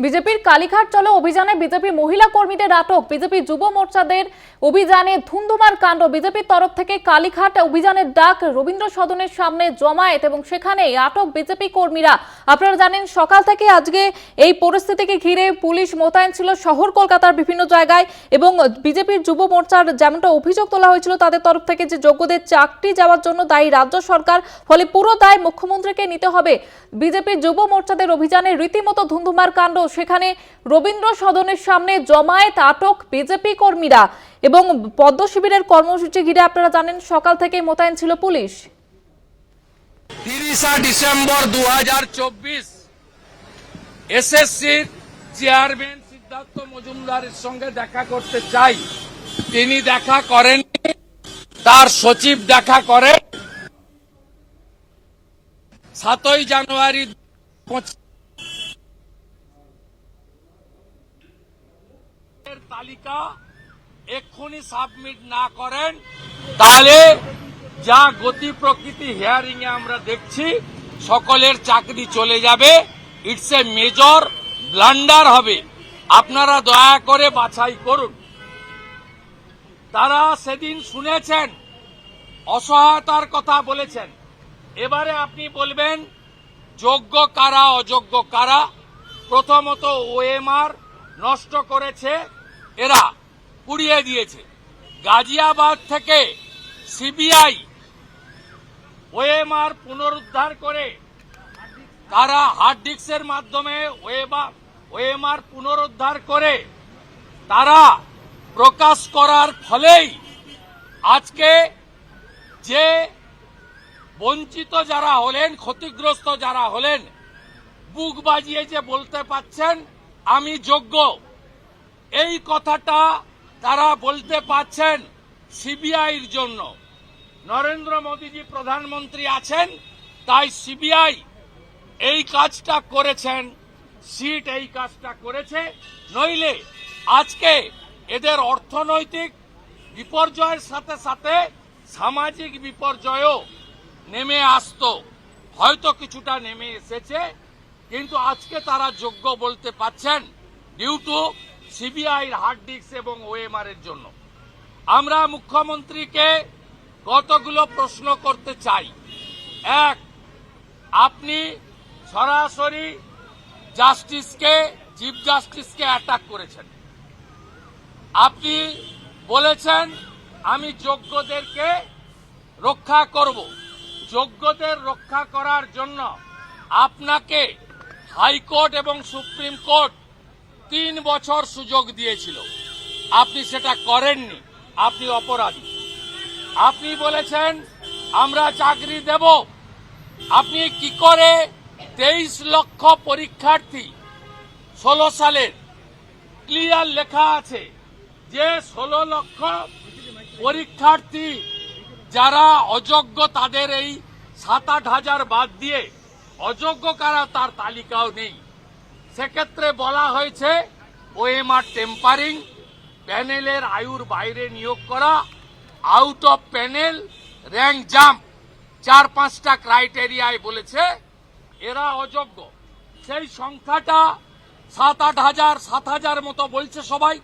বিজেপির কালীঘাট চলো অভিযানে বিজেপি মহিলা কর্মীদের আটক। বিজেপি যুব মোর্চাদের অভিযানে ধুন্ধুমার কাণ্ড। বিজেপির তরফ থেকে কালীঘাট অভিযানের ডাক, রবীন্দ্র সদনের সামনে জমায়েত এবং সেখানে আটক বিজেপি কর্মীরা। আপনারা জানেন সকাল থেকে আজকে এই পরিস্থিতিকে ঘিরে পুলিশ মোতায়েন ছিল শহর কলকাতার বিভিন্ন জায়গায় এবং বিজেপির যুব মোর্চার যেমনটা অভিযোগ তোলা হয়েছিল তাদের তরফ থেকে যে যোগ্যদের চাকরি যাওয়ার জন্য দায়ী রাজ্য সরকার, ফলে পুরো দায় মুখ্যমন্ত্রীকে নিতে হবে। বিজেপির যুব মোর্চাদের অভিযানে রীতিমতো ধুন্ধুমার কাণ্ড। সেখানে রবীন্দ্র সদনের সামনে জমায়েত, আটক বিজেপি কর্মীরা এবং পদ্ম শিবিরের কর্মসূচি ঘিরে আপনারা জানেন সকাল থেকে মোতায়েন ছিল পুলিশ। 30 ডিসেম্বর 2024 এসএসসির চেয়ারম্যান সিদ্ধার্থ মজুমদারের সঙ্গে দেখা করতে চাই। তিনি দেখা করেন, তার সচিব দেখা করেন। 7 জানুয়ারি তালিকা এক্ষুনি সাবমিট না করেন তাহলে যা গতি প্রকৃতি হিয়ারিং এ আমরা দেখছি সকলের চাকরি চলে যাবে। ইটস এ মেজর ব্লান্ডার হবে। আপনারা দয়া করে বাছাই করুন। তারা সেদিন শুনেছেন, অসহায়তার কথা বলেছেন। এবারে আপনি বলবেন যোগ্য কারা অযোগ্য কারা। প্রথমত ওএমআর নষ্ট করেছে, এরা পুড়িয়ে দিয়েছে। গাজিয়াবাদ থেকে সিবিআই ওএমআর পুনরুদ্ধার করে তারা হার্ড ডিস্কের মাধ্যমে ওএমআর পুনরুদ্ধার করে তারা প্রকাশ করার ফলেই আজকে যে বঞ্চিত যারা হলেন, ক্ষতিগ্রস্ত যারা হলেন, বুক বাজিয়ে যে বলতে পাচ্ছেন আমি যোগ্য, এই কথাটা তারা বলতে পাচ্ছেন সিবিআইর জন্য। নরেন্দ্র মোদীজি প্রধানমন্ত্রী আছেন, তাই সিবিআই এই কাজটা করেছেন, সিট এই কাজটা করেছে। নইলে আজকে এদের অর্থনৈতিক বিপর্যয়ের সাথে সাথে সামাজিক বিপর্যয়ও নেমে আসতো। হয়তো কিছুটা নেমে এসেছে, কিন্তু আজকে তারা যোগ্য বলতে পাচ্ছেন ডিউ টু সিবিআইর হার্ড ডিস্ক এবং ওএমআর এর জন্য। আমরা মুখ্যমন্ত্রীকে কতগুলো প্রশ্ন করতে চাই। এক, আপনি সরাসরি জাস্টিসকে, চিফ জাস্টিসকে অ্যাটাক করেছেন। আপনি বলেছেন আমি যোগ্যদেরকে রক্ষা করব। যোগ্যদের রক্ষা করার জন্য আপনাকে হাইকোর্ট এবং সুপ্রিম কোর্ট 3 বছর সুযোগ দিয়েছিল, আপনি সেটা করেননি, আপনি অপরাধী। আপনি বলেছেন আমরা চাকরি দেব। আপনি কি করে 23 লক্ষ পরীক্ষার্থী 16 সালের ক্লিয়ার লেখা আছে যে 16 লক্ষ পরীক্ষার্থী যারা অযোগ্য তাদের এই 7-8 হাজার বাদ দিয়ে অযোগ্য কারা তার তালিকাও নেই। সেক্ষেত্রে বলা হয়েছে ওএমআর টেম্পারিং, প্যানেলের আয়ুর বাইরে নিয়োগ করা, out of panel, rank jump, 4-5টা ক্রাইটেরিয়ায় বলেছে এরা অযোগ্য। সেই সংখ্যাটা 7-8 হাজার, 7 হাজার মতো বলছে সবাই।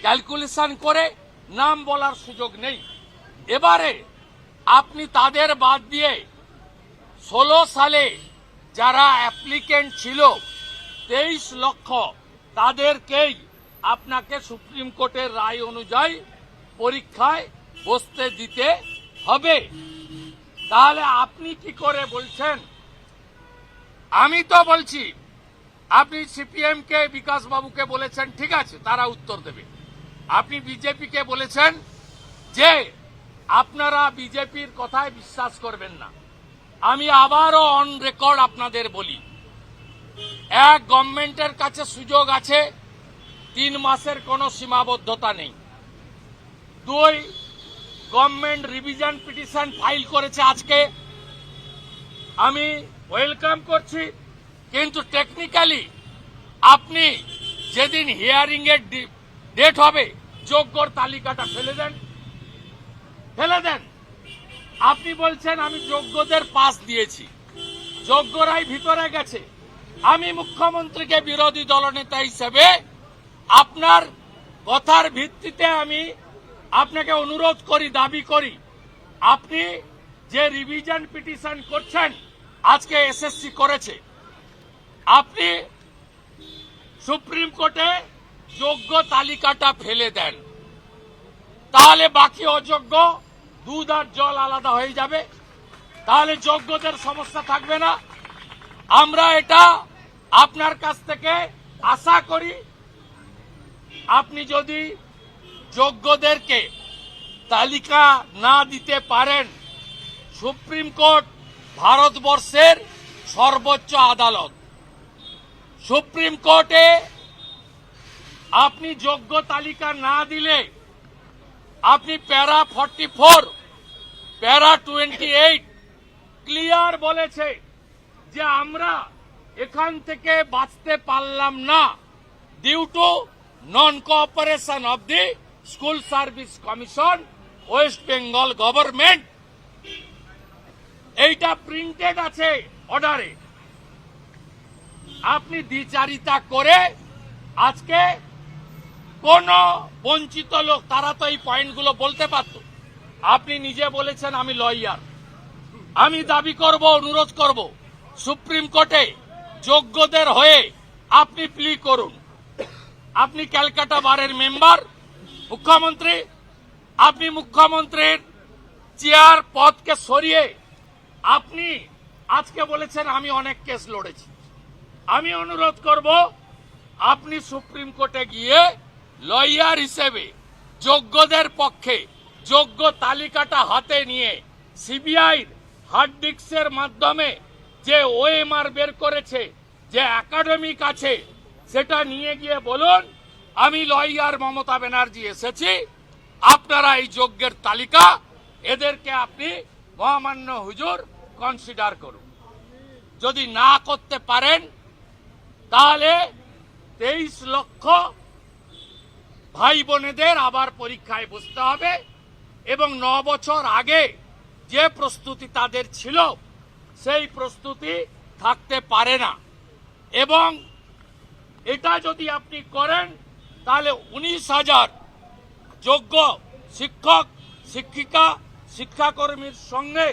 ক্যালকুলেশন করে নাম বলার সুযোগ নেই। এবারে আপনি তাদের বাদ দিয়ে 16 সালে যারা অ্যাপ্লিকেন্ট ছিল 23 লক্ষ, তাদেরকেই আপনাকে সুপ্রিম কোর্টের রায় অনুযায়ী পরীক্ষায় বসতে দিতে হবে। তাহলে আপনি কি করে বলছেন? আমি তো বলছি আপনি সিপিএম কে, বিকাশ বাবুকে বলেছেন ঠিক আছে, তারা উত্তর দেবে। আপনি বিজেপিকে বলেছেন যে আপনারা বিজেপির কথায় বিশ্বাস করবেন না। আমি আবারও অন রেকর্ড আপনাদের বলি, এক, গভর্নমেন্টের কাছে সুযোগ আছে, 3 মাসের কোনো সীমাবদ্ধতা নেই। 2, গভর্নমেন্ট রিভিশন পিটিশন ফাইল করেছে আজকে, আমি ওয়েলকাম করছি। কিন্তু টেকনিক্যালি আপনি যেদিন হিয়ারিং এর ডেট হবে যোগ্যর তালিকাটা ফেলে দেন। আপনি বলছেন আমি যোগ্যদের পাস দিয়েছি, যোগ্যরাই ভিতরে গেছে। আমি মুখ্যমন্ত্রীকে বিরোধী দলনেতা হিসেবে আপনার কথার ভিত্তিতে আমি আপনাকে অনুরোধ করি, দাবি করি, আপনি যে রিভিশন পিটিশন করছেন, আজকে এসএসসি করেছে, আপনি সুপ্রিম কোর্টে যোগ্য তালিকাটা ফেলে দেন, তাহলে বাকি অযোগ্য দুধ আর জল আলাদা হয়ে যাবে, তাহলে যোগ্যদের সমস্যা থাকবে না। আমরা এটা আপনার কাছ থেকে আশা করি। আপনি যদি যোগ্যদেরকে তালিকা না দিতে পারেন, সুপ্রিম কোর্ট ভারতবর্ষের সর্বোচ্চ আদালত, সুপ্রিম কোর্টে আপনি যোগ্য তালিকা না দিলে আপনি প্যারা 44, প্যারা 28 ক্লিয়ার বলেছে যে আমরা এখান থেকে বাঁচতে পারলাম না due to non cooperation of the school service commission, West Bengal government. এইটা প্রিন্টেড আছে অর্ডারে। আপনি দ্বিচারিতা করে আজকে কোন বঞ্চিত লোক, তারা তো এই পয়েন্টগুলো বলতে পারত। আপনি নিজে বলেছেন আমি লয়ার, আমি দাবি করব, অনুরোধ করব সুপ্রিম কোর্টে যোগ্যদের হয়ে আপনি প্লি করুন। আপনি ক্যালকাটা বারের মেম্বার, মুখ্যমন্ত্রী, আপনি মুখ্যমন্ত্রীর চেয়ার পদকে সরিয়ে আপনি আজকে বলেছেন আমি অনেক কেস লড়েছি। আমি অনুরোধ করব আপনি সুপ্রিম কোর্টে গিয়ে লয়ার হিসেবে যোগ্যদের পক্ষে যোগ্য তালিকাটা হাতে নিয়ে সিবিআই হার্ড ডিস্কের মাধ্যমে যে ওএমআর বের করেছে, যে একাডেমিক আছে, সেটা নিয়ে গিয়ে বলুন আমি লয়ার মমতা ব্যানার্জি এসেছি, আপনারা এই যোগ্যের তালিকা এদেরকে আপনি মহামান্য হুজুর কনসিডার করুন। যদি না করতে পারেন তাহলে 23 লক্ষ ভাই বোনেদের আবার পরীক্ষায় বসতে হবে এবং 9 বছর আগে যে প্রস্তুতি তাদের ছিল সেই প্রস্তুতি থাকতে পারে না। এবং এটা যদি আপনি করেন তাহলে 19,000 যোগ্য শিক্ষক, শিক্ষিকা, শিক্ষাকর্মীর সঙ্গে